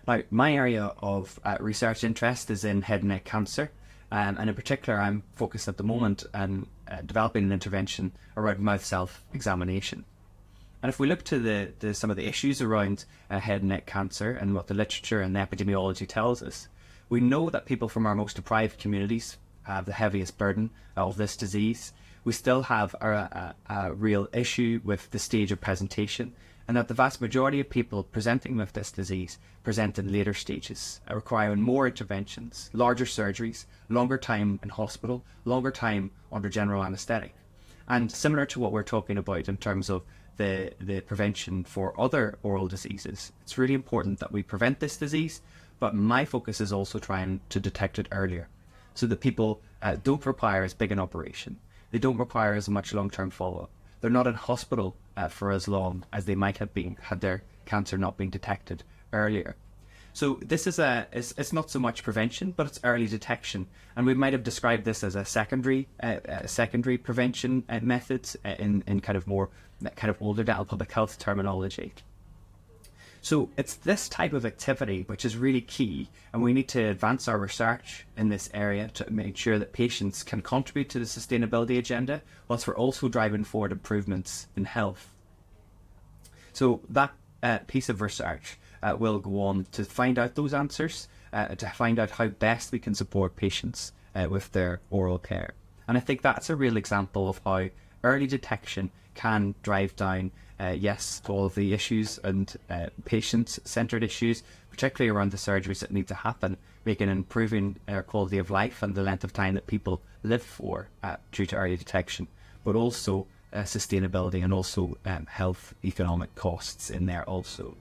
Now, my area of research interest is in head and neck cancer, and in particular, I'm focused at the moment on developing an intervention around mouth self-examination. And if we look to some of the issues around head and neck cancer and what the literature and the epidemiology tells us, we know that people from our most deprived communities have the heaviest burden of this disease. We still have a real issue with the stage of presentation, and that the vast majority of people presenting with this disease present in later stages, requiring more interventions, larger surgeries, longer time in hospital, longer time under general anaesthetic. And similar to what we're talking about in terms of the prevention for other oral diseases, it's really important that we prevent this disease, but my focus is also trying to detect it earlier, so that people don't require as big an operation. They don't require as much long-term follow-up. They're not in hospital for as long as they might have been had their cancer not been detected earlier. So this is it's not so much prevention, but it's early detection, and we might have described this as a secondary prevention methods in kind of more kind of older dental public health terminology. So it's this type of activity which is really key, and we need to advance our research in this area to make sure that patients can contribute to the sustainability agenda, whilst we're also driving forward improvements in health. So that piece of research will go on to find out those answers, to find out how best we can support patients with their oral care. And I think that's a real example of how early detection can drive down yes, to all of the issues and patient-centred issues, particularly around the surgeries that need to happen, making and improving their quality of life and the length of time that people live for due to early detection, but also sustainability and also health economic costs in there also.